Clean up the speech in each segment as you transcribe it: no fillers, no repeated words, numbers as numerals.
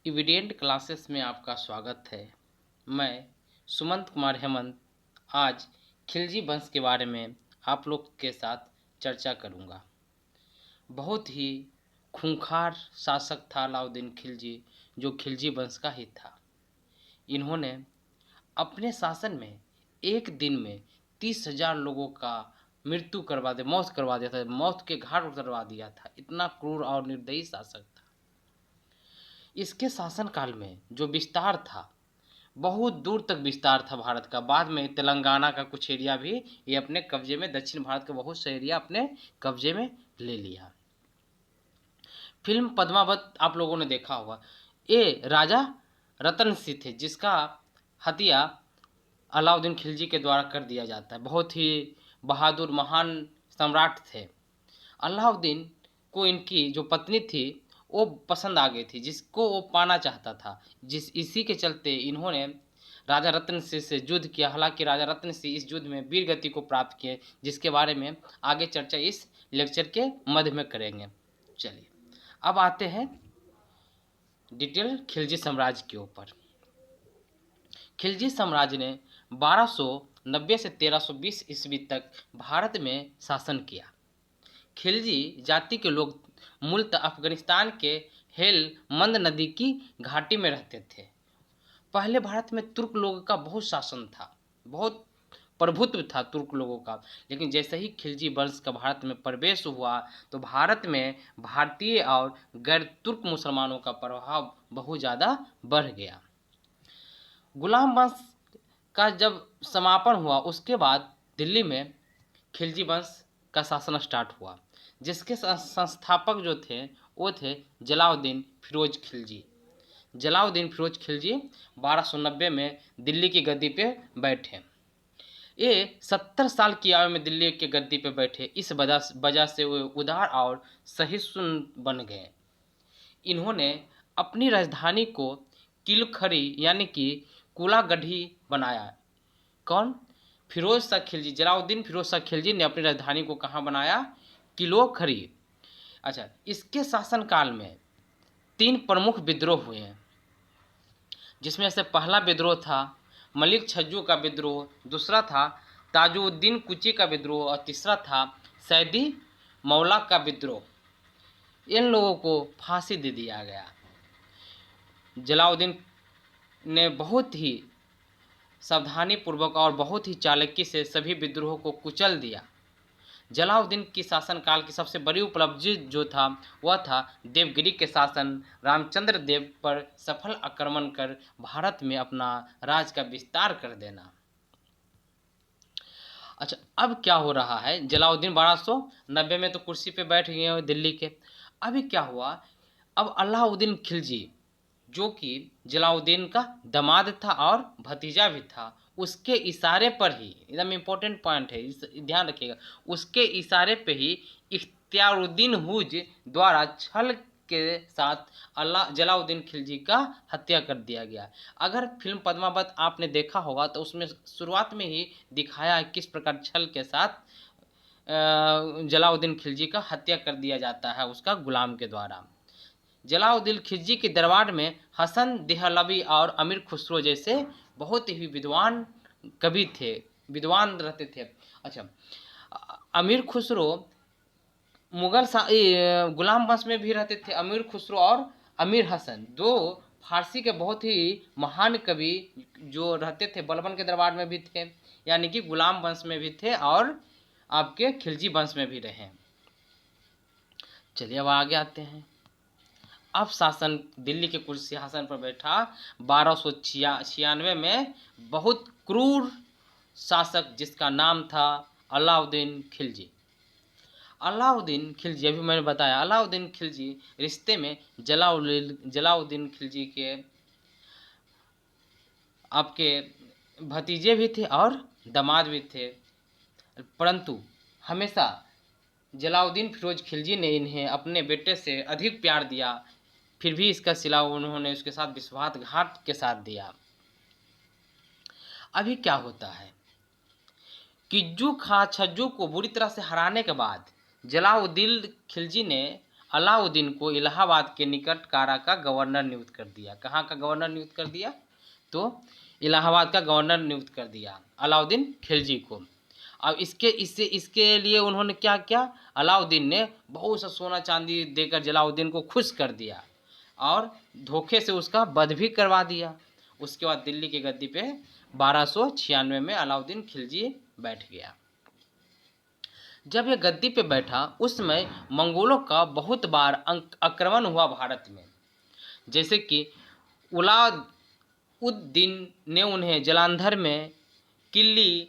Evident classes में आपका स्वागत है। मैं सुमंत कुमार हेमंत आज खिलजी वंश के बारे में आप लोग के साथ चर्चा करूंगा। बहुत ही खूंखार शासक था अलाउद्दीन खिलजी, जो खिलजी वंश का ही था। इन्होंने अपने शासन में एक दिन में 30,000 लोगों का मौत करवा दिया था, मौत के घाट उतरवा दिया था। इतना क्रूर और निर्दयी शासक था। इसके शासनकाल में जो विस्तार था, बहुत दूर तक विस्तार था भारत का। बाद में तेलंगाना का कुछ एरिया भी ये अपने कब्जे में, दक्षिण भारत का बहुत सा एरिया अपने कब्जे में ले लिया। फिल्म पद्मावत आप लोगों ने देखा होगा। ये राजा रतन सिंह थे, जिसका हत्या अलाउद्दीन खिलजी के द्वारा कर दिया जाता है। बहुत ही बहादुर महान सम्राट थे। अलाउद्दीन को इनकी जो पत्नी थी वो पसंद आ गई थी, जिसको वो पाना चाहता था। इसी के चलते इन्होंने राजा रतन सिंह से युद्ध किया। हालांकि राजा रतन सिंह इस युद्ध में वीर गति को प्राप्त किए, जिसके बारे में आगे चर्चा इस लेक्चर के मध्य में करेंगे। चलिए अब आते हैं डिटेल खिलजी साम्राज्य के ऊपर। खिलजी साम्राज्य ने 1290 से 1320 ईस्वी तक भारत में शासन किया। खिलजी जाति के लोग मूलतः अफगानिस्तान के हेलमंद नदी की घाटी में रहते थे। पहले भारत में तुर्क लोगों का बहुत शासन था, बहुत प्रभुत्व था तुर्क लोगों का। लेकिन जैसे ही खिलजी वंश का भारत में प्रवेश हुआ तो भारत में भारतीय और गैर तुर्क मुसलमानों का प्रभाव बहुत ज़्यादा बढ़ गया। गुलाम वंश का जब समापन हुआ उसके बाद दिल्ली में खिलजी वंश का शासन स्टार्ट हुआ, जिसके संस्थापक जो थे वो थे जलाउद्दीन फिरोज खिलजी। जलाउद्दीन फिरोज खिलजी 1290 में दिल्ली की गद्दी पे बैठे। ये 70 साल की आयु में दिल्ली के गद्दी पे बैठे। इस वजह से वो उदार और सहिष्णु बन गए। इन्होंने अपनी राजधानी को किलखरी यानी कि कुलागढ़ी बनाया। कौन? फिरोज शाह खिलजी। जलाउद्दीन फिरोज शाह खिलजी ने अपनी राजधानी को कहाँ बनाया? किलोखरी। अच्छा, इसके शासनकाल में 3 प्रमुख विद्रोह हुए हैं, जिसमें से पहला विद्रोह था मलिक छज्जू का विद्रोह, दूसरा था ताजुद्दीन कुची का विद्रोह और तीसरा था सैदी मौला का विद्रोह। इन लोगों को फांसी दे दिया गया। जलाउद्दीन ने बहुत ही सावधानी पूर्वक और बहुत ही चालाकी से सभी विद्रोहों को कुचल दिया। जलाउद्दीन की शासनकाल की सबसे बड़ी उपलब्धि जो था वह था देवगिरी के शासन, रामचंद्र देव पर सफल आक्रमण कर भारत में अपना राज का विस्तार कर देना। अच्छा, अब क्या हो रहा है? जलाउद्दीन 1290 में तो कुर्सी पे बैठ गए हैं दिल्ली के। अभी क्या हुआ? अब अलाउद्दीन खिलजी, जो कि जलाउद्दीन का दामाद था और भतीजा भी था, उसके इशारे पर ही, एकदम इम्पोर्टेंट पॉइंट है, इस ध्यान रखिएगा, उसके इशारे पे ही इख्तियारुद्दीन हुज द्वारा छल के साथ जलाउद्दीन खिलजी का हत्या कर दिया गया। अगर फिल्म पद्मावत आपने देखा होगा तो उसमें शुरुआत में ही दिखाया है किस प्रकार छल के साथ जलाउद्दीन खिलजी का हत्या कर दिया जाता है उसका गुलाम के द्वारा। जलाउद्दीन खिलजी के दरबार में हसन देहलवी और अमीर खुसरो जैसे बहुत ही विद्वान कवि थे, विद्वान रहते थे। अच्छा, अमीर खुसरो गुलाम वंश में भी रहते थे। अमीर खुसरो और अमीर हसन दो फारसी के बहुत ही महान कवि जो रहते थे, बलबन के दरबार में भी थे, यानी कि गुलाम वंश में भी थे और आपके खिलजी वंश में भी रहे। चलिए अब आगे आते हैं। अब शासन दिल्ली के कुर्सी सिंहासन पर बैठा 1296 में बहुत क्रूर शासक, जिसका नाम था अलाउद्दीन खिलजी। अलाउद्दीन खिलजी, अभी मैंने बताया, अलाउद्दीन खिलजी रिश्ते में जलाउद्दीन खिलजी के आपके भतीजे भी थे और दामाद भी थे। परंतु हमेशा जलाउद्दीन फिरोज खिलजी ने इन्हें अपने बेटे से अधिक प्यार दिया, फिर भी इसका सिला उन्होंने उसके साथ विश्वासघात के साथ दिया। अभी क्या होता है? किज्जू खां छज्जू को बुरी तरह से हराने के बाद जलाउद्दीन खिलजी ने अलाउद्दीन को इलाहाबाद के निकट कारा का गवर्नर नियुक्त कर दिया। कहाँ का गवर्नर नियुक्त कर दिया? तो इलाहाबाद का गवर्नर नियुक्त कर दिया अलाउद्दीन खिलजी को। अब इसके लिए उन्होंने क्या किया? अलाउद्दीन ने बहुत सा सोना चांदी देकर जलाउद्दीन को खुश कर दिया और धोखे से उसका वध भी करवा दिया। उसके बाद दिल्ली की गद्दी पे 1296 में अलाउद्दीन खिलजी बैठ गया। जब यह गद्दी पे बैठा उस समय मंगोलों का बहुत बार आक्रमण हुआ भारत में, जैसे कि अलाउद्दीन ने उन्हें जालंधर में, किल्ली,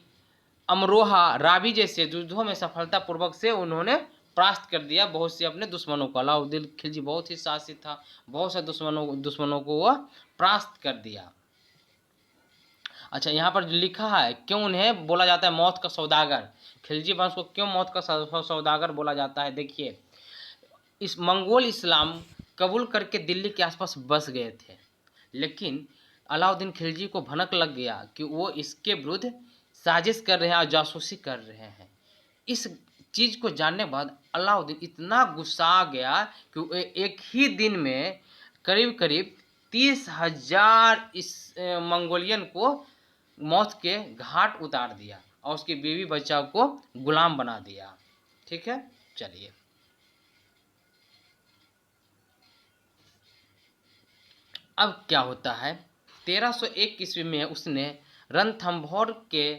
अमरोहा, रावी जैसे युद्धों में सफलतापूर्वक से उन्होंने परास्त कर दिया बहुत से अपने दुश्मनों को। अलाउद्दीन खिलजी बहुत ही साहसी था, बहुत से दुश्मनों को वह परास्त कर दिया। अच्छा, यहाँ पर लिखा है क्यों उन्हें बोला जाता है मौत का सौदागर? खिलजी वंश को क्यों मौत का सौदागर बोला जाता है? देखिए, इस मंगोल इस्लाम कबूल करके दिल्ली के आसपास बस गए थे, लेकिन अलाउद्दीन खिलजी को भनक लग गया कि वो इसके विरुद्ध साजिश कर रहे हैं और जासूसी कर रहे हैं। इस चीज़ को जानने के बाद अलाउद्दीन इतना गुस्सा गया कि वो एक ही दिन में करीब करीब 30,000 इस मंगोलियन को मौत के घाट उतार दिया और उसकी बीवी बच्चा को गुलाम बना दिया। ठीक है, चलिए अब क्या होता है। 1301 ईस्वी में उसने रणथंभौर के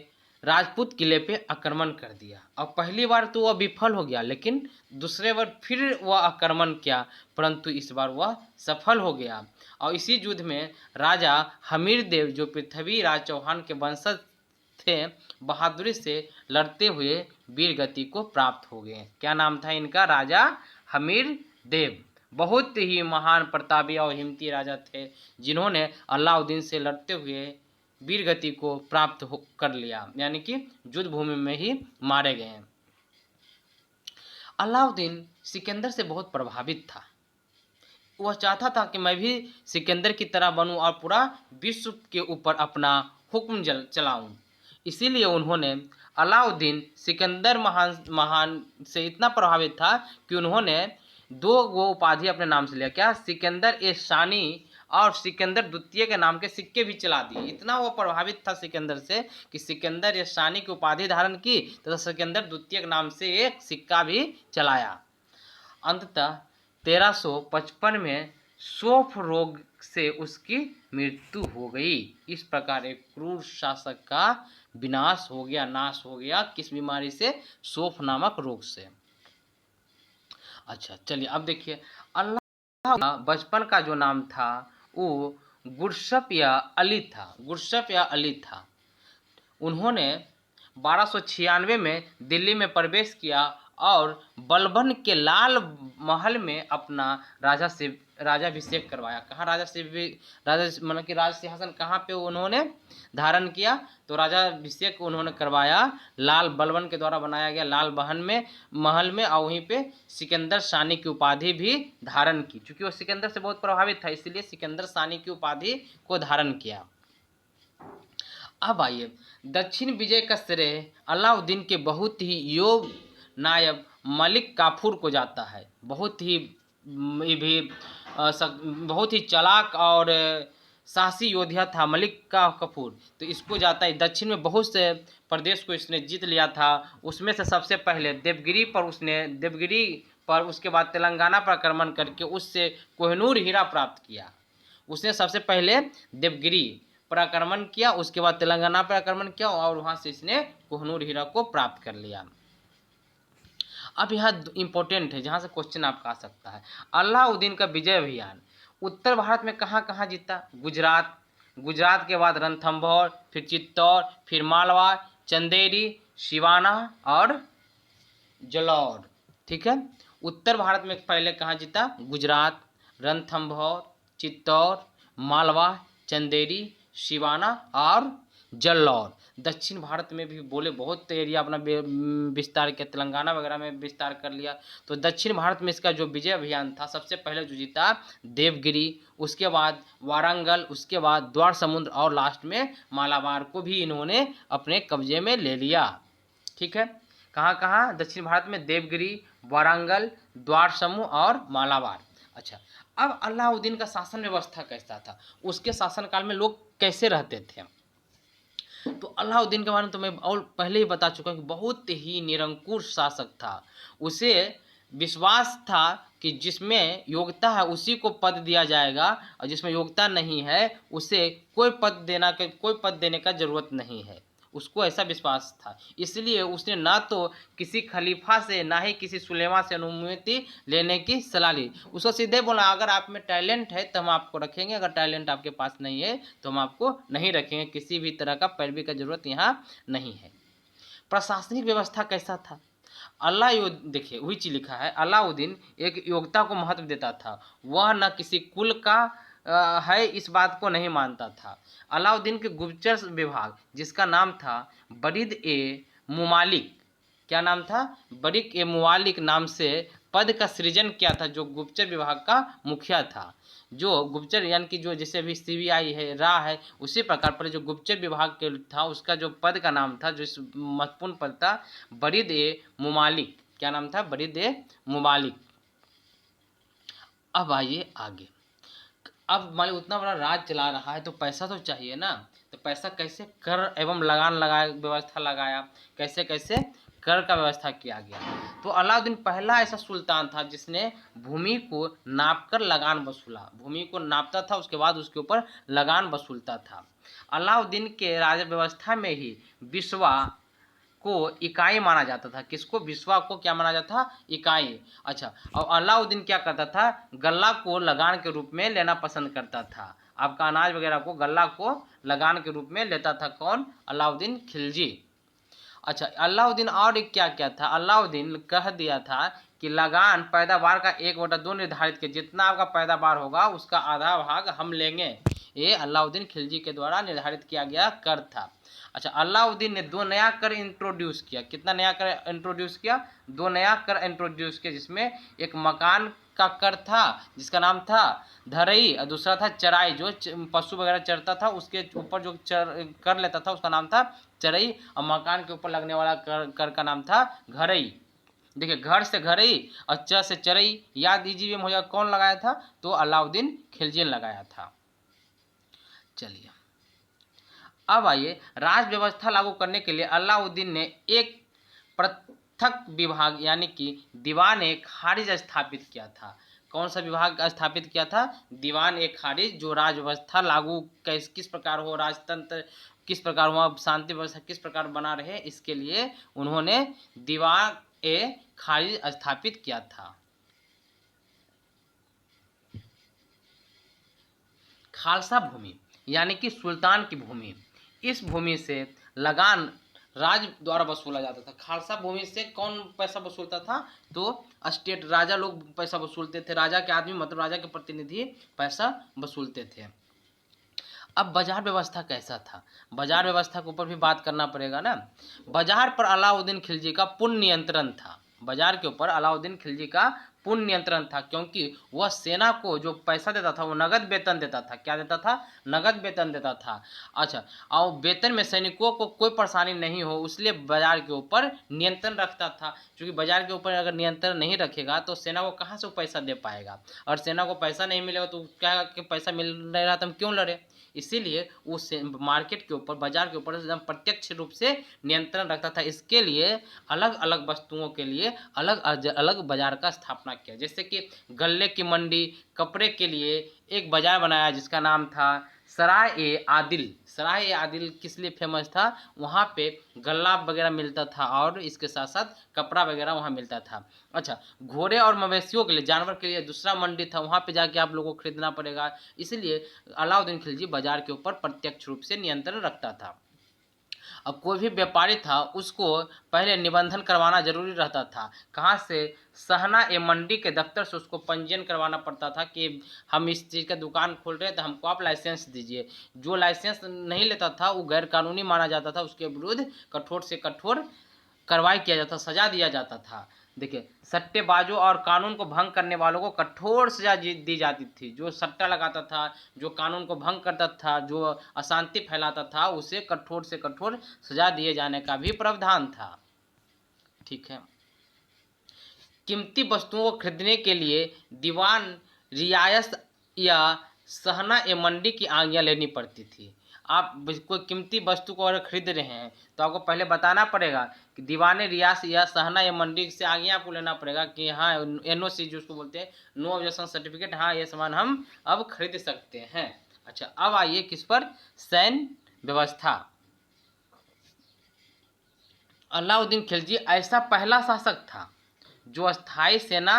राजपूत किले पे आक्रमण कर दिया। अब पहली बार तो वह विफल हो गया, लेकिन दूसरे बार फिर वह आक्रमण किया, परंतु इस बार वह सफल हो गया। और इसी युद्ध में राजा हमीरदेव, जो पृथ्वीराज चौहान के वंशज थे, बहादुरी से लड़ते हुए वीर गति को प्राप्त हो गए। क्या नाम था इनका? राजा हमीरदेव। बहुत ही महान, प्रतापी और हिम्मती राजा थे, जिन्होंने अलाउद्दीन से लड़ते हुए वीर गति को प्राप्त कर लिया, यानी कि युद्ध भूमि में ही मारे गए। अलाउद्दीन सिकंदर से बहुत प्रभावित था। वह चाहता था कि मैं भी सिकंदर की तरह बनूं और पूरा विश्व के ऊपर अपना हुक्म चलाऊं। इसीलिए उन्होंने अलाउद्दीन सिकंदर महान से इतना प्रभावित था कि उन्होंने दो वो उपाधि अपने नाम से लिया। क्या? सिकंदर ए शानी और सिकंदर द्वितीय के नाम के सिक्के भी चला दिए। इतना वो प्रभावित था सिकंदर से कि सिकंदर ए शानी की उपाधि धारण की तथा सिकंदर द्वितीय के नाम से एक सिक्का भी चलाया। अंततः 1355 में सोफ रोग से उसकी मृत्यु हो गई। इस प्रकार एक क्रूर शासक का विनाश हो गया, नाश हो गया। किस बीमारी से? सोफ नामक रोग से। अच्छा, चलिए अब देखिए, अल्लाह का बचपन का जो नाम था वो गुरशप या अली था। गुरशप या अली था। उन्होंने 1296 में दिल्ली में प्रवेश किया और बलबन के लाल महल में अपना राजाभिषेक करवाया। कहाँ मतलब कि राज सिंहासन कहाँ पे उन्होंने धारण किया? तो राजाभिषेक उन्होंने करवाया लाल बलबन के द्वारा बनाया गया लाल महल में, और वहीं पे सिकंदर सानी की उपाधि भी धारण की। चूंकि वो सिकंदर से बहुत प्रभावित था, इसलिए सिकंदर सानी की उपाधि को धारण किया। अब आइए, दक्षिण विजय का श्रेय अलाउद्दीन के बहुत ही योग्य नायब मलिक काफूर को जाता है। बहुत ही चालाक और साहसी योद्धा था मलिक का कफूर, तो इसको जाता है। दक्षिण में बहुत से प्रदेश को इसने जीत लिया था। उसमें से सबसे पहले देवगिरी पर उसके बाद तेलंगाना पर आक्रमण करके उससे कोहिनूर हीरा प्राप्त किया। उसने सबसे पहले देवगिरी पर आक्रमण किया, उसके बाद तेलंगाना पर आक्रमण किया और वहां से इसने कोहिनूर हीरा को प्राप्त कर लिया। अब यहाँ इंपॉर्टेंट है, जहाँ से क्वेश्चन आपका आ सकता है। अलाउद्दीन का विजय अभियान उत्तर भारत में कहाँ कहाँ जीता? गुजरात के बाद रणथंभौर, फिर चित्तौड़, फिर मालवा, चंदेरी, सिवाना और जलौर। ठीक है, उत्तर भारत में पहले कहाँ जीता? गुजरात, रणथंभौर, चित्तौड़, मालवा, चंदेरी, सिवाना और जलौर। दक्षिण भारत में भी बोले बहुत एरिया अपना विस्तार किया, तेलंगाना वगैरह में विस्तार कर लिया। तो दक्षिण भारत में इसका जो विजय अभियान था, सबसे पहले जो जीता देवगिरी, उसके बाद वारंगल, उसके बाद द्वार समुद्र और लास्ट में मालाबार को भी इन्होंने अपने कब्जे में ले लिया। ठीक है, कहाँ कहाँ? दक्षिण भारत में देवगिरी, वारंगल, द्वार समूह और मालाबार। अच्छा, अब अलाउद्दीन का शासन व्यवस्था कैसा था, उसके शासनकाल में लोग कैसे रहते थे? तो अलाउद्दीन के बारे में तो मैं और पहले ही बता चुका हूँ कि बहुत ही निरंकुश शासक था। उसे विश्वास था कि जिसमें योग्यता है उसी को पद दिया जाएगा, और जिसमें योग्यता नहीं है उसे कोई पद देने का जरूरत नहीं है। उसको ऐसा विश्वास था, इसलिए उसने ना तो किसी खलीफा से ना ही किसी सुलेमा से अनुमति लेने की सलाह ली। उसको सीधे बोला, अगर आप में टैलेंट है तो हम आपको रखेंगे, अगर टैलेंट आपके पास नहीं है तो हम आपको नहीं रखेंगे। किसी भी तरह का पैरवी का जरूरत यहाँ नहीं है। प्रशासनिक व्यवस्था कैसा था? देखिए वही चीज लिखा है, अलाउद्दीन एक योग्यता को महत्व देता था। वह न किसी कुल का है इस बात को नहीं मानता था। अलाउद्दीन के गुप्तचर विभाग, जिसका नाम था बरीद ए मुमालिक, क्या नाम था? बरीद ए मुमालिक नाम से पद का सृजन किया था, जो गुप्तचर विभाग का मुखिया था। जो गुप्तचर यानी कि जो जैसे अभी सीबीआई है, रा है, उसी प्रकार पर जो गुप्तचर विभाग के था उसका जो पद का नाम था, जो महत्वपूर्ण पद था, बरीद ए मुमालिक। क्या नाम था? बरीद ए मुमालिक। अब आइए आगे। अब मान लो उतना बड़ा राज चला रहा है तो पैसा तो चाहिए ना, तो पैसा कैसे कर एवं लगान लगाया, व्यवस्था लगाया, कैसे कैसे कर का व्यवस्था किया गया। तो अलाउद्दीन पहला ऐसा सुल्तान था जिसने भूमि को नापकर लगान वसूला। भूमि को नापता था, उसके बाद उसके ऊपर लगान वसूलता था। अलाउद्दीन के राज व्यवस्था में ही बिस्वा को इकाई माना जाता था। किसको? बिस्वा को क्या माना जाता था? इकाई। अच्छा, और अलाउद्दीन क्या करता था? गल्ला को लगान के रूप में लेना पसंद करता था। आपका अनाज वगैरह को गल्ला को लगान के रूप में लेता था। कौन? अलाउद्दीन खिलजी। अच्छा, अलाउद्दीन और एक क्या क्या था? अलाउद्दीन कह दिया था कि लगान पैदावार का 1/2 निर्धारित के, जितना आपका पैदावार होगा उसका आधा भाग हम लेंगे। ये अलाउद्दीन खिलजी के द्वारा निर्धारित किया गया कर था। अच्छा, अलाउद्दीन ने 2 नया कर इंट्रोड्यूस किया। कितना नया कर इंट्रोड्यूस किया? 2 नया कर इंट्रोड्यूस किया, जिसमें एक मकान का कर था जिसका नाम था धरई, और दूसरा था चराई, जो पशु वगैरह चरता था उसके ऊपर जो कर लेता था उसका नाम था चरई, और मकान के ऊपर लगने वाला कर का नाम था घरई। देखिए, घर से घरई और च से चरई, याद इजी में हो जाएगा। कौन लगाया था? तो अलाउद्दीन खिलजी ने लगाया था। चलिए, अब आइए, राज व्यवस्था लागू करने के लिए अलाउद्दीन ने एक पृथक विभाग यानी कि दीवान ए खारिज स्थापित किया था। कौन सा विभाग स्थापित किया था? दीवान ए खारिज, जो राज व्यवस्था लागू किस प्रकार हो, राजतंत्र किस प्रकार हो, शांति व्यवस्था किस प्रकार बना रहे, इसके लिए उन्होंने दीवान ए खारिज स्थापित किया था। खालसा भूमि यानी कि सुल्तान की भूमि, इस भूमि से लगान राज द्वारा वसूला जाता था। खालसा भूमि से कौन पैसा वसूलता था? तो स्टेट राजा लोग पैसा वसूलते थे। राजा के आदमी मतलब राजा के प्रतिनिधि पैसा वसूलते थे। अब बाजार व्यवस्था कैसा था? बाजार व्यवस्था के ऊपर भी बात करना पड़ेगा ना। बाजार पर अलाउद्दीन खिलजी का पूर्ण नियंत्रण था। बाजार के ऊपर अलाउद्दीन खिलजी का पूर्ण नियंत्रण था, क्योंकि वह सेना को जो पैसा देता था वो नगद वेतन देता था। क्या देता था? नगद वेतन देता था। अच्छा, और वेतन में सैनिकों को कोई परेशानी नहीं हो, इसलिए बाजार के ऊपर नियंत्रण रखता था। क्योंकि बाजार के ऊपर अगर नियंत्रण नहीं रखेगा तो सेना को कहाँ से वो पैसा दे पाएगा, और सेना को पैसा नहीं मिलेगा तो क्या कि पैसा मिल नहीं रहा तो हम क्यों लड़े। इसीलिए वो मार्केट के ऊपर, बाजार के ऊपर एकदम प्रत्यक्ष रूप से नियंत्रण रखता था। इसके लिए अलग अलग वस्तुओं के लिए अलग अलग बाजार का स्थापना किया। जैसे कि गल्ले की मंडी, कपड़े के लिए एक बाजार बनाया जिसका नाम था सराय ए आदिल। सराय ए आदिल किस लिए फेमस था? वहाँ पे गल्ला वगैरह मिलता था और इसके साथ साथ कपड़ा वगैरह वहाँ मिलता था। अच्छा, घोड़े और मवेशियों के लिए, जानवर के लिए दूसरा मंडी था, वहाँ पे जाके आप लोगों को खरीदना पड़ेगा। इसलिए अलाउद्दीन खिलजी बाजार के ऊपर प्रत्यक्ष रूप से नियंत्रण रखता था। अब कोई भी व्यापारी था उसको पहले निबंधन करवाना जरूरी रहता था। कहाँ से? सहना ए मंडी के दफ्तर से उसको पंजीयन करवाना पड़ता था कि हम इस चीज़ का दुकान खोल रहे हैं तो हमको आप लाइसेंस दीजिए। जो लाइसेंस नहीं लेता था वो गैर कानूनी माना जाता था, उसके विरुद्ध कठोर से कठोर कार्रवाई किया जाता, सजा दिया जाता था। देखिए, सट्टेबाजों और कानून को भंग करने वालों को कठोर सजा दी जाती थी। जो सट्टा लगाता था, जो कानून को भंग करता था, जो अशांति फैलाता था, उसे कठोर से कठोर सजा दिए जाने का भी प्रावधान था। ठीक है। कीमती वस्तुओं को खरीदने के लिए दीवान रियायत या सहना ए मंडी की आज्ञा लेनी पड़ती थी। आप कोई कीमती वस्तु को अगर खरीद रहे हैं तो आपको पहले बताना पड़ेगा कि दीवान रियास या सहना ए मंडी से आज्ञा आपको लेना पड़ेगा कि हाँ NOC जिसको बोलते हैं, नो ऑब्जेक्शन सर्टिफिकेट, हाँ ये सामान हम अब खरीद सकते हैं। अच्छा, अब आइए किस पर, सैन्य व्यवस्था। अलाउद्दीन खिलजी ऐसा पहला शासक था जो स्थायी सेना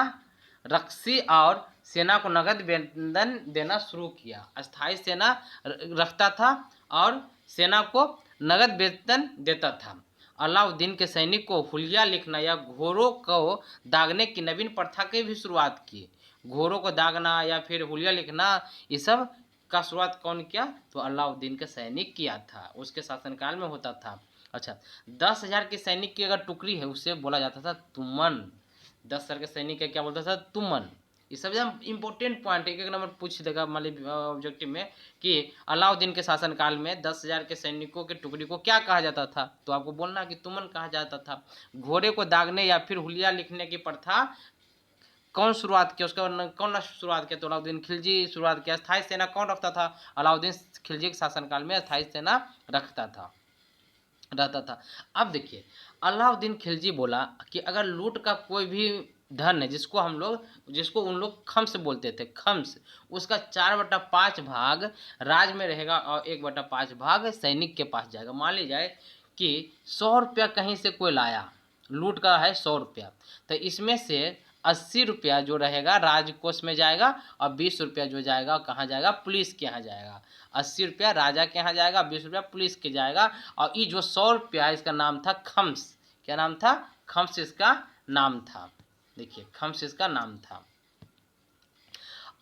रक्षी और सेना को नगद वेतन देना शुरू किया। स्थायी सेना रखता था और सेना को नगद वेतन देता था। अलाउद्दीन के सैनिक को हुलिया लिखना या घोड़ों को दागने की नवीन प्रथा की भी शुरुआत की। घोड़ों को दागना या फिर हुलिया लिखना, ये सब का शुरुआत कौन किया? तो अलाउद्दीन के सैनिक किया था, उसके शासनकाल में होता था। अच्छा, 10,000 के सैनिक की अगर टुकड़ी है उसे बोला जाता था तुमन। 10,000 के सैनिक का क्या बोलता था? तुमन। ये सब एकदम इंपॉर्टेंट पॉइंट है, एक नंबर पूछ देगा मान लीजिए ऑब्जेक्टिव में कि अलाउद्दीन के शासनकाल में 10,000 के सैनिकों के टुकड़ी को क्या कहा जाता था, तो आपको बोलना कि तुमन कहा जाता था। घोड़े को दागने या फिर हुलिया लिखने की प्रथा कौन शुरुआत किया, उसका कौन शुरुआत किया? तो अलाउद्दीन खिलजी शुरुआत किया। स्थायी सेना कौन रखता था? अलाउद्दीन खिलजी के शासनकाल में स्थायी सेना रहता था। अब देखिए, अलाउद्दीन खिलजी बोला कि अगर लूट का कोई भी धन है जिसको उन लोग खम्स बोलते थे, खम्स, उसका 4/5 भाग राज में रहेगा और 1/5 भाग सैनिक के पास जाएगा। मान ली जाए कि 100 रुपया कहीं से कोई लाया, लूट का है 100 रुपया, तो इसमें से 80 रुपया जो रहेगा राजकोष में जाएगा और 20 रुपया जो जाएगा कहाँ जाएगा? पुलिस के यहाँ जाएगा। 80 रुपया राजा के यहाँ जाएगा, 20 रुपया पुलिस के जाएगा। और ये जो 100 रुपया, इसका नाम था खम्स। क्या नाम था? खम्स इसका नाम था। देखिए, खम्स इसका नाम था।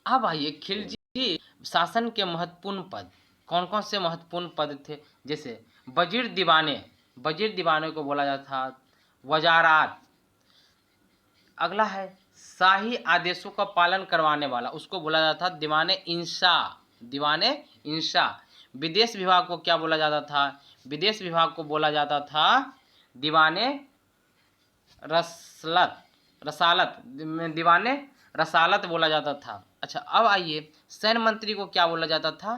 अब आइए, खिलजी शासन के महत्वपूर्ण पद, कौन कौन से महत्वपूर्ण पद थे? जैसे वजीर दीवाने को बोला जाता था वजारात। अगला है शाही आदेशों का पालन करवाने वाला, उसको बोला जाता था दीवाने इंशा। विदेश विभाग को क्या बोला जाता था? विदेश विभाग को बोला जाता था दीवाने रसालत बोला जाता था। अच्छा, अब आइए, सैन्य मंत्री को क्या बोला जाता था?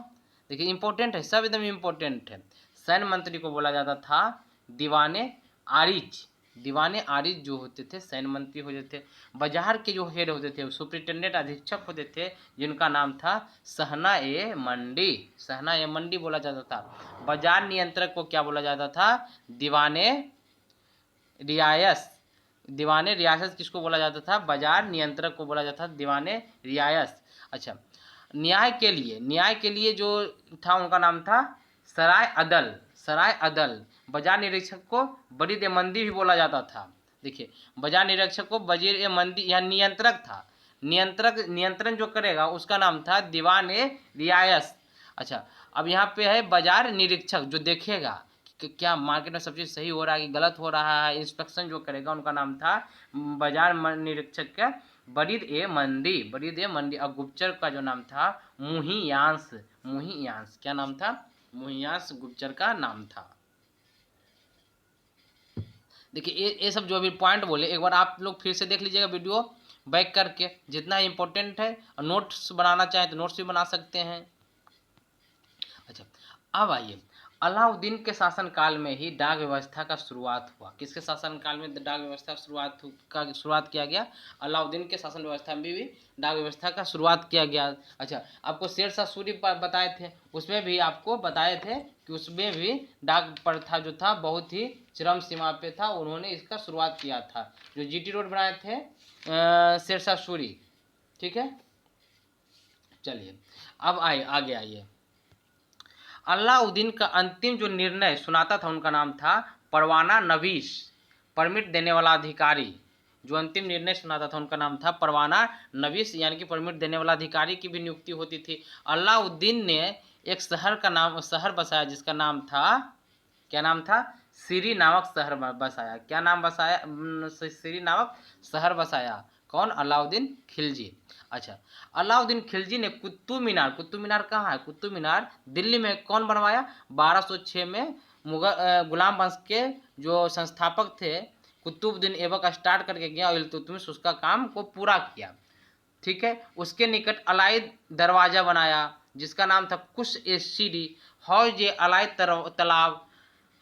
देखिए, इंपॉर्टेंट है, सब एकदम इंपॉर्टेंट है। सैन्य मंत्री को बोला जाता था दीवाने आरिज जो होते थे सैन्य मंत्री होते थे। बाजार के जो हेड होते थे, सुप्रिंटेंडेंट अधीक्षक होते थे, जिनका नाम था सहना ए मंडी बोला जाता था। बाजार नियंत्रक को क्या बोला जाता था? दीवाने रियासत किसको बोला जाता था? बाजार नियंत्रक को बोला जाता था दीवाने रियासत। अच्छा, न्याय के लिए जो था उनका नाम था सराय अदल। बाजार निरीक्षक को बरीद ए मंदी भी बोला जाता था। देखिए, बाजार निरीक्षक को बजीर ए मंदी, यह नियंत्रक था। नियंत्रण जो करेगा उसका नाम था दीवान ए रियासत। अच्छा, अब यहाँ पे है बाजार निरीक्षक, जो देखेगा कि क्या मार्केट में सब चीज़ सही हो रहा है कि गलत हो रहा है, इंस्पेक्शन जो करेगा, उनका नाम था बाजार निरीक्षक का बरीद ए मंडी। और गुप्तचर का जो नाम था मुहियांश। क्या नाम था? मुहियांश गुप्तचर का नाम था। देखिए, ये सब जो अभी पॉइंट बोले, एक बार आप लोग फिर से देख लीजिएगा वीडियो बैक करके, जितना इंपॉर्टेंट है। और नोट्स बनाना चाहें तो नोट्स भी बना सकते हैं। अच्छा, अब आइए, अलाउद्दीन के शासनकाल में ही डाक व्यवस्था का शुरुआत हुआ। किसके शासनकाल में डाक व्यवस्था शुरुआत किया गया? अलाउद्दीन के शासन व्यवस्था में भी डाक व्यवस्था का शुरुआत किया गया। अच्छा, आपको शेरशाह सूरी बताए थे, उसमें भी आपको बताए थे कि उसमें भी डाक प्रथा जो था बहुत ही चरम सीमा पे था। उन्होंने इसका शुरुआत किया था, जो GT रोड बनाए थे शेरशाह सूरी। ठीक है, चलिए अब आगे आइए। अलाउद्दीन का अंतिम जो निर्णय सुनाता था उनका नाम था परवाना नवीस, परमिट देने वाला अधिकारी। जो अंतिम निर्णय सुनाता था उनका नाम था परवाना नवीस, यानी कि परमिट देने वाला अधिकारी की भी नियुक्ति होती थी। अलाउद्दीन ने एक शहर बसाया जिसका नाम था, क्या नाम था? सीरी नामक शहर बसाया। क्या नाम बसाया? सीरी नामक शहर बसाया। कौन? अलाउद्दीन खिलजी। अच्छा, अलाउद्दीन खिलजी ने कुतुब मीनार कहाँ है? कुतुब मीनार दिल्ली में कौन बनवाया? 1206 में गुलाम वंश के जो संस्थापक थे कुतुबुद्दीन ऐबक स्टार्ट करके गया और इल्तुतमिश उसका काम को पूरा किया। ठीक है, उसके निकट अलाई दरवाजा बनाया जिसका नाम था कुश ए सीडी, हौज ए अलाई तालाब,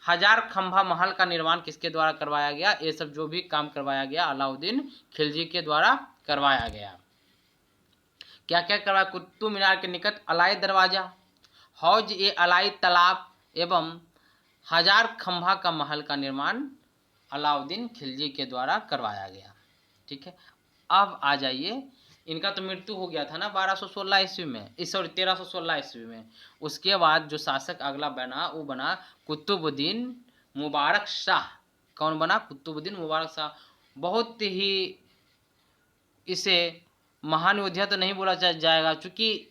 1000 खंभा महल का निर्माण किसके द्वारा करवाया गया। ये सब जो भी काम करवाया गया अलाउद्दीन खिलजी के द्वारा करवाया गया। क्या क्या करवाया, कुतुब मीनार के निकट अलाई दरवाजा, हौज ए अलाई तालाब एवं 1000 खंभा का महल का निर्माण अलाउद्दीन खिलजी के द्वारा करवाया गया। ठीक है, अब आ जाइए, इनका तो मृत्यु हो गया था ना 1216 ईस्वी में, सॉरी 1316 ईस्वी में। उसके बाद जो शासक अगला बना वो बना कुतुबुद्दीन मुबारक शाह। कौन बना, कुतुबुद्दीन मुबारक शाह। बहुत ही इसे महान योद्धा तो नहीं बोला जाएगा क्योंकि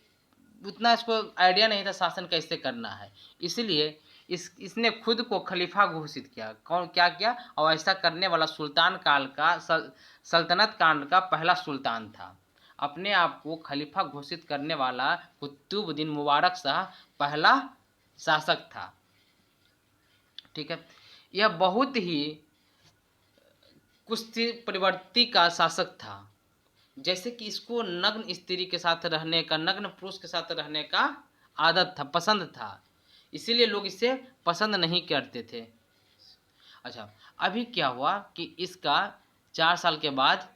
उतना इसको आइडिया नहीं था शासन कैसे करना है, इसलिए इसने खुद को खलीफा घोषित किया। कौन क्या किया, और ऐसा करने वाला सुल्तान काल का सल्तनत काल का पहला सुल्तान था। अपने आप को खलीफा घोषित करने वाला कुतुबुद्दीन मुबारक शाह पहला शासक था। ठीक है, यह बहुत ही कुश्ती परिवर्ती का शासक था। जैसे कि इसको नग्न स्त्री के साथ रहने का, नग्न पुरुष के साथ रहने का आदत था, पसंद था, इसीलिए लोग इसे पसंद नहीं करते थे। अच्छा, अभी क्या हुआ कि इसका 4 साल के बाद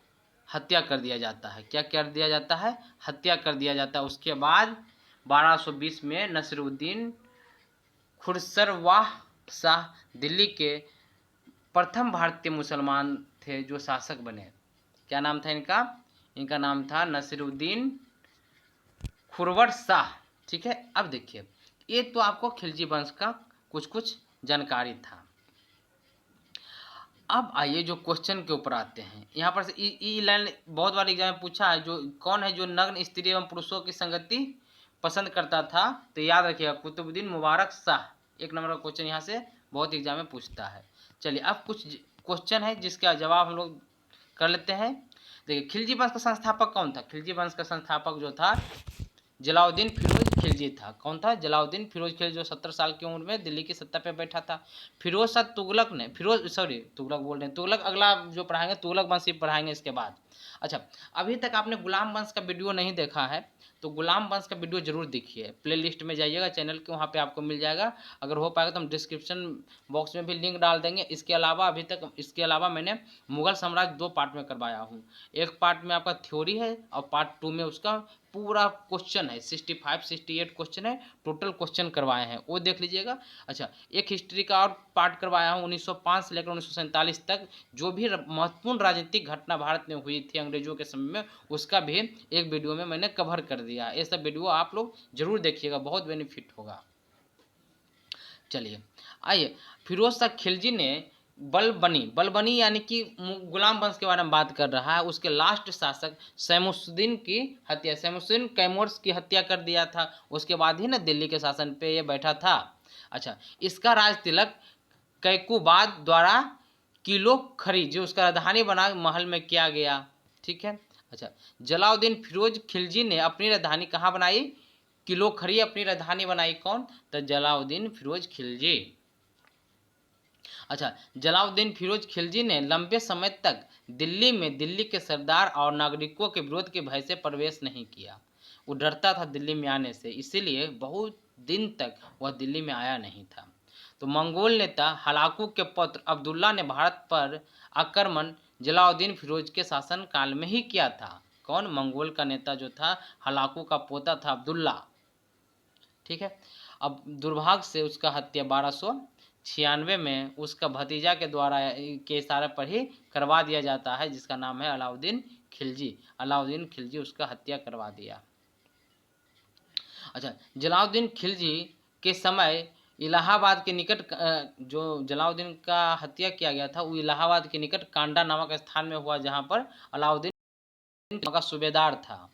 हत्या कर दिया जाता है। क्या कर दिया जाता है, हत्या कर दिया जाता है। उसके बाद 1220 में नसीरुद्दीन खुसरवाह शाह दिल्ली के प्रथम भारतीय मुसलमान थे जो शासक बने। क्या नाम था इनका, इनका नाम था नसीरुद्दीन खुरवर शाह। ठीक है, अब देखिए, ये तो आपको खिलजी वंश का कुछ कुछ जानकारी था। अब आइए जो क्वेश्चन के ऊपर आते हैं। यहाँ पर से ई लाइन बहुत बार एग्जाम में पूछा है, जो कौन है जो नग्न स्त्री एवं पुरुषों की संगति पसंद करता था, तो याद रखिएगा कुतुबुद्दीन मुबारक शाह। 1 नंबर का क्वेश्चन यहाँ से बहुत एग्जाम में पूछता है। चलिए, अब कुछ क्वेश्चन है जिसका जवाब हम लोग कर लेते हैं। देखिए, खिलजी वंश का संस्थापक कौन था। खिलजी वंश का संस्थापक जो था जलाउद्दीन फिरोज खिलजी था। कौन था, जलाउद्दीन फिरोज खिलजी, जो 17 साल की उम्र में दिल्ली की सत्ता पे बैठा था। फिरोज शाह तुगलक ने, तुगलक बोल रहे हैं, तुगलक अगला जो पढ़ाएंगे तुगलक वंश ही पढ़ाएंगे इसके बाद। अच्छा, अभी तक आपने गुलाम वंश का वीडियो नहीं देखा है तो गुलाम वंश का वीडियो जरूर देखिए। प्ले लिस्ट में जाइएगा चैनल के, वहाँ पे आपको मिल जाएगा। अगर हो पाएगा तो हम डिस्क्रिप्शन बॉक्स में भी लिंक डाल देंगे। इसके अलावा मैंने मुगल साम्राज्य 2 पार्ट में करवाया हूँ। एक पार्ट में आपका थ्योरी है और पार्ट 2 में उसका पूरा क्वेश्चन है। 65-68 क्वेश्चन है, टोटल क्वेश्चन करवाए हैं, वो देख लीजिएगा। अच्छा, एक हिस्ट्री का और पार्ट करवाया हूँ 1905 से लेकर 1947 तक, जो भी महत्वपूर्ण राजनीतिक घटना भारत में हुई थी अंग्रेजों के समय में, उसका भी एक वीडियो में मैंने कवर कर दिया। ये सब वीडियो आप लोग जरूर देखिएगा, बहुत बेनिफिट होगा। चलिए आइए, फिरोज शाह खिलजी ने बलबनी यानी कि गुलाम वंश के बारे में बात कर रहा है। उसके लास्ट शासक शैमुद्दीन की हत्या, शैमुद्दीन कैमूर्स की हत्या कर दिया था। उसके बाद ही ना दिल्ली के शासन पे ये बैठा था। अच्छा, इसका राज तिलक कैकुबाद द्वारा किलो खरी, जो उसका राजधानी बना, महल में किया गया। ठीक है। अच्छा, जलाउद्दीन फिरोज खिलजी ने अपनी राजधानी कहाँ बनाई, किलो खरी अपनी राजधानी बनाई। कौन, तो जलाउद्दीन फिरोज खिलजी। अच्छा, जलाउद्दीन फिरोज खिलजी ने लंबे समय तक दिल्ली में दिल्ली के सरदार और नागरिकों के विरोध के भय से प्रवेश नहीं किया। वो डरता था दिल्ली में आने से, इसीलिए बहुत दिन तक वह दिल्ली में आया नहीं था। तो मंगोल नेता हलाकू के पुत्र अब्दुल्ला ने भारत पर आक्रमण जलाउद्दीन फिरोज के शासन काल में ही किया था। कौन, मंगोल का नेता जो था हलाकू का पोता था अब्दुल्ला। ठीक है, अब दुर्भाग्य से उसका हत्या 1296 में उसका भतीजा के द्वारा के इशारे पर ही करवा दिया जाता है, जिसका नाम है अलाउद्दीन खिलजी। अलाउद्दीन खिलजी उसका हत्या करवा दिया। अच्छा, जलाउद्दीन खिलजी के समय इलाहाबाद के निकट, जो जलाउद्दीन का हत्या किया गया था वो इलाहाबाद के निकट कांडा नामक स्थान में हुआ, जहां पर अलाउद्दीन का सूबेदार था।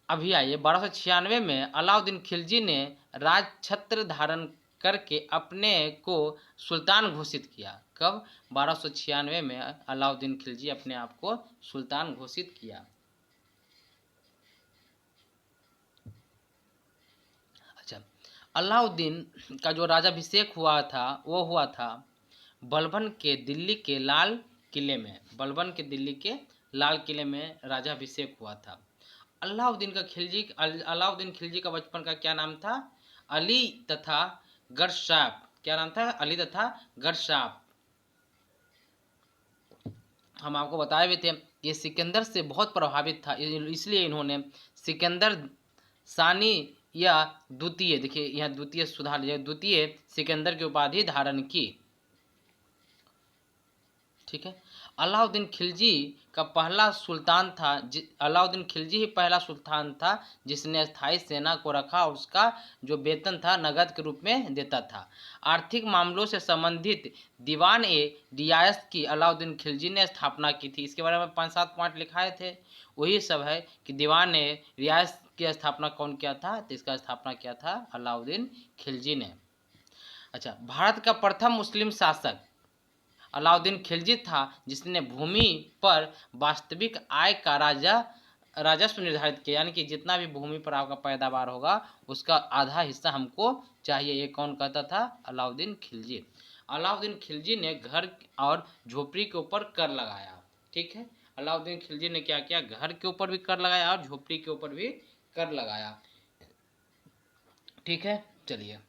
अभी आइए, 1296 में अलाउद्दीन खिलजी ने राजछत्र धारण करके अपने को सुल्तान घोषित किया। कब, 1296 में अलाउद्दीन खिलजी अपने आप को सुल्तान घोषित किया। अच्छा, अलाउद्दीन का जो राजाभिषेक हुआ था वो हुआ था बलबन के दिल्ली के लाल किले में, बलबन के दिल्ली के लाल किले में राजाभिषेक हुआ था। अलाउद्दीन खिलजी का बचपन का क्या नाम था? अली तथा गरशाप। क्या नाम था? अली तथा गरशाप। हम आपको बताए भी थे ये सिकंदर से बहुत प्रभावित था, इसलिए इन्होंने सिकंदर सानी या द्वितीय, देखिए यहाँ द्वितीय सुधार लिया, द्वितीय सिकंदर की उपाधि धारण की। ठीक है। अलाउद्दीन खिलजी का पहला सुल्तान था, अलाउद्दीन खिलजी ही पहला सुल्तान था जिसने स्थायी सेना को रखा और उसका जो वेतन था नगद के रूप में देता था। आर्थिक मामलों से संबंधित दीवान ए रियासत की अलाउद्दीन खिलजी ने स्थापना की थी। इसके बारे में 5-7 पॉइंट लिखाए थे, वही सब है कि दीवान ए रियासत की स्थापना कौन किया था? तो इसका स्थापना किया था अलाउद्दीन खिलजी ने। अच्छा, भारत का प्रथम मुस्लिम शासक अलाउद्दीन खिलजी था जिसने भूमि पर वास्तविक आय का राजस्व निर्धारित किया, यानी कि जितना भी भूमि पर आपका पैदावार होगा उसका आधा हिस्सा हमको चाहिए। ये कौन कहता था? अलाउद्दीन खिलजी। अलाउद्दीन खिलजी ने घर और झोपड़ी के ऊपर कर लगाया। ठीक है, अलाउद्दीन खिलजी ने क्या किया? घर के ऊपर भी कर लगाया और झोपड़ी के ऊपर भी कर लगाया। ठीक है, चलिए।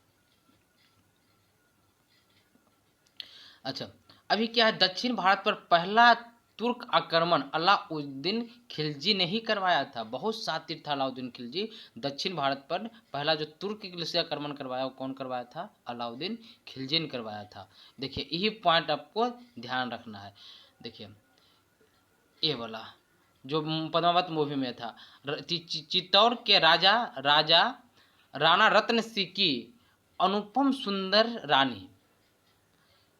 अच्छा, अभी क्या है, दक्षिण भारत पर पहला तुर्क आक्रमण अलाउद्दीन खिलजी ने ही करवाया था। बहुत शातिर था अलाउद्दीन खिलजी। दक्षिण भारत पर पहला जो तुर्क से आक्रमण करवाया वो कौन करवाया था? अलाउद्दीन खिलजी ने करवाया था। देखिए यही पॉइंट आपको ध्यान रखना है। देखिए ये वाला जो पद्मावत मूवी में था, चित्तौड़ के राजा राणा रत्न सिंह की अनुपम सुंदर रानी,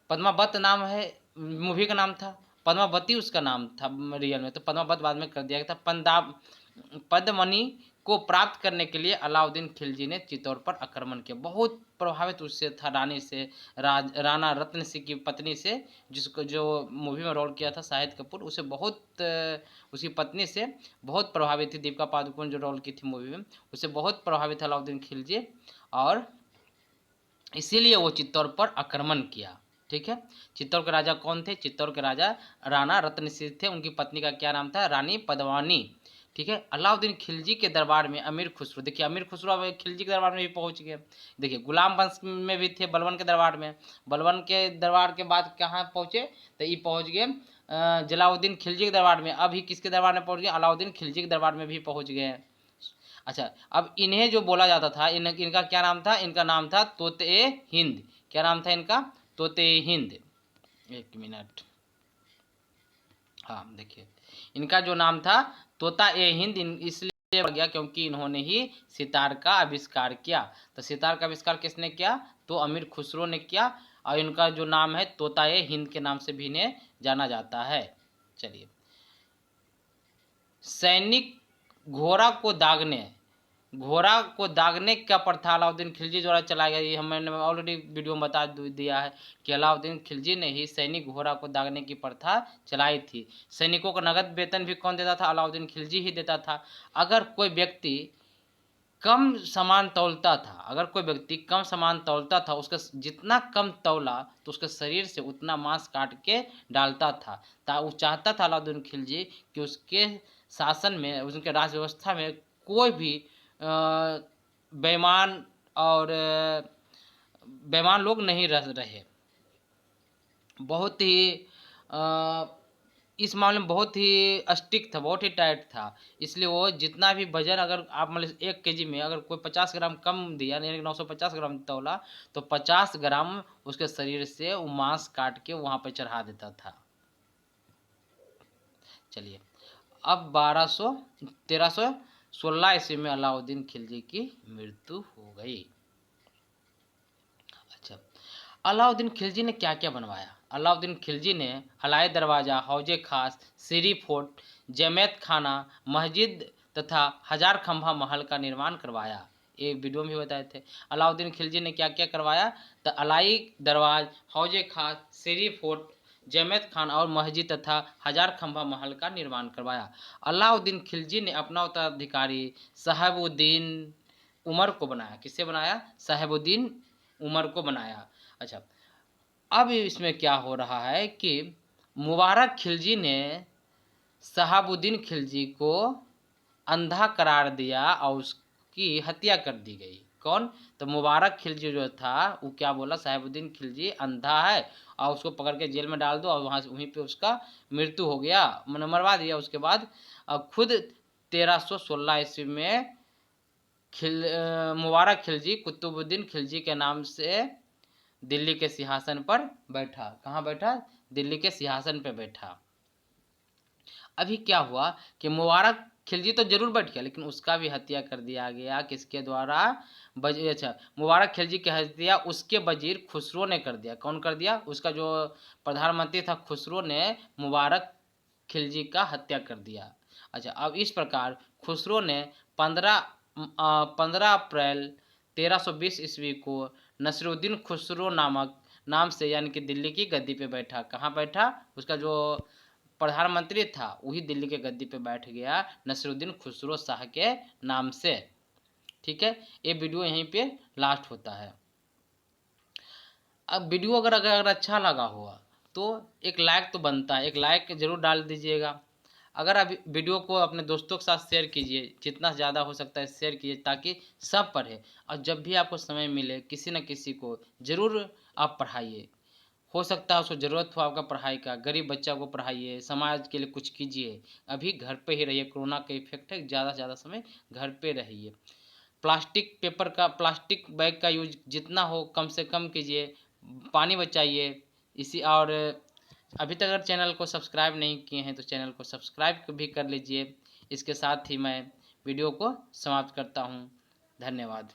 पद्मावत नाम है, मूवी का नाम था, पद्मावती उसका नाम था रियल में, तो पद्मावत बाद में कर दिया गया था। पद्मनी को प्राप्त करने के लिए अलाउद्दीन खिलजी ने चित्तौड़ पर आक्रमण किया। बहुत प्रभावित उससे था, रानी से, राणा रत्न सिंह की पत्नी से, जिसको जो मूवी में रोल किया था शाहिद कपूर, उसे बहुत उसकी पत्नी से बहुत प्रभावित थी। दीपिका पादुकोण जो रोल की थी मूवी में, उससे बहुत प्रभावित था अलाउद्दीन खिलजी, और इसीलिए वो चित्तौड़ पर आक्रमण किया। ठीक है, चित्तौड़ के राजा कौन थे? चित्तौड़ के राजा राणा रत्न सिंह थे, उनकी पत्नी का क्या नाम था? रानी पद्मावती। ठीक है, अलाउद्दीन खिलजी के दरबार में अमीर खुसरो, देखिए अमीर खुसरो अब खिलजी के दरबार में भी पहुंच गए। देखिए गुलाम वंश में भी थे बलबन के दरबार में, बलबन के दरबार के बाद कहाँ पहुंचे? तो ये पहुंच गए जलाउद्दीन खिलजी के दरबार में। अभी किसके दरबार में पहुंच गए? अलाउद्दीन खिलजी के दरबार में भी पहुंच गए। अच्छा, अब इन्हें जो बोला जाता था, इनका क्या नाम था? इनका नाम था तोते हिंद। क्या नाम था इनका? तोते हिंद। एक मिनट, हाँ देखिए इनका जो नाम था तोता ए हिंद, इसलिए गया क्योंकि इन्होंने ही सितार का आविष्कार किया। तो सितार का आविष्कार किसने किया? तो अमीर खुसरो ने किया, और इनका जो नाम है तोता ए हिंद के नाम से भी इन्हें जाना जाता है। चलिए, सैनिक घोड़ा को दागने का प्रथा अलाउद्दीन खिलजी द्वारा चलाया गया। ये मैंने ऑलरेडी वीडियो में बता दिया है कि अलाउद्दीन खिलजी ने ही सैनिक घोड़ा को दागने की प्रथा चलाई थी। सैनिकों को नगद वेतन भी कौन देता था? अलाउद्दीन खिलजी ही देता था। अगर कोई व्यक्ति कम सामान तौलता था, उसका जितना कम तौला तो उसके शरीर से उतना मांस काट के डालता था। वो चाहता था अलाउद्दीन खिलजी कि उसके शासन में, उनके राज व्यवस्था में कोई भी बेईमान और बेईमान लोग नहीं रहे। बहुत ही इस मामले में बहुत ही स्ट्रिक्ट था, बहुत ही टाइट था। इसलिए वो जितना भी वजन, अगर आप मान लीजिए 1 केजी में अगर कोई 50 ग्राम कम दिया, यानी 950 ग्राम तौला, तो 50 ग्राम उसके शरीर से वो मांस काट के वहाँ पर चढ़ा देता था। चलिए, अब 1316 ईस्वी में अलाउद्दीन खिलजी की मृत्यु हो गई। अच्छा, अलाउद्दीन खिलजी ने क्या क्या बनवाया? अलाउद्दीन खिलजी ने हलाई दरवाज़ा, हौजे खास, सीरी फोर्ट, जमैत खाना, मस्जिद तथा 1000 खंभा महल का निर्माण करवाया। ये वीडियो में भी बताए थे। अलाउद्दीन खिलजी ने क्या क्या करवाया? तो अलाई दरवाज, हौजे खास, सीरी फोर्ट, जमैत खान और मस्जिद तथा 1000 खंभा महल का निर्माण करवाया। अलाउद्दीन खिलजी ने अपना उत्तराधिकारी साहेबुद्दीन उमर को बनाया। किसे बनाया? साहेबुद्दीन उमर को बनाया। अच्छा, अब इसमें क्या हो रहा है कि मुबारक खिलजी ने शहाबुद्दीन खिलजी को अंधा करार दिया और उसकी हत्या कर दी गई। कौन? तो मुबारक खिलजी जो था वो क्या बोला, शहाबुद्दीन खिलजी अंधा है और उसको पकड़ के जेल में डाल दो, और वहाँ से वहीं पे उसका मृत्यु हो गया, मैंने मरवा दिया। उसके बाद खुद 1316 ईस्वी में मुबारक खिलजी कुतुबुद्दीन खिलजी के नाम से दिल्ली के सिंहासन पर बैठा। कहाँ बैठा? दिल्ली के सिंहासन पे बैठा। अभी क्या हुआ कि मुबारक खिलजी तो जरूर बैठ गया, लेकिन उसका भी हत्या कर दिया गया। किसके द्वारा? अच्छा, मुबारक खिलजी की हत्या उसके वजीर खुसरो ने कर दिया। कौन कर दिया? उसका जो प्रधानमंत्री था खुसरो ने मुबारक खिलजी का हत्या कर दिया। अच्छा, अब इस प्रकार खुसरो ने 15 अप्रैल 1320 ईस्वी को नसरुद्दीन खुसरो नाम से यानी कि दिल्ली की गद्दी पे बैठा। कहाँ बैठा? उसका जो प्रधानमंत्री था वही दिल्ली के गद्दी पे बैठ गया नसरुद्दीन खुसरो शाह के नाम से। ठीक है, ये वीडियो यहीं पे लास्ट होता है। अब वीडियो अगर अच्छा लगा हुआ तो एक लाइक तो बनता है, एक लाइक जरूर डाल दीजिएगा। अगर आप वीडियो को अपने दोस्तों के साथ शेयर कीजिए, जितना ज़्यादा हो सकता है शेयर कीजिए ताकि सब पढ़े। और जब भी आपको समय मिले किसी न किसी को ज़रूर आप पढ़ाइए। हो सकता है उसको ज़रूरत हो आपका पढ़ाई का, गरीब बच्चा को पढ़ाइए, समाज के लिए कुछ कीजिए। अभी घर पे ही रहिए, कोरोना का इफेक्ट है, ज़्यादा से ज़्यादा समय घर पे रहिए। प्लास्टिक बैग का यूज जितना हो कम से कम कीजिए, पानी बचाइए। इसी और अभी तक अगर चैनल को सब्सक्राइब नहीं किए हैं तो चैनल को सब्सक्राइब भी कर लीजिए। इसके साथ ही मैं वीडियो को समाप्त करता हूँ। धन्यवाद।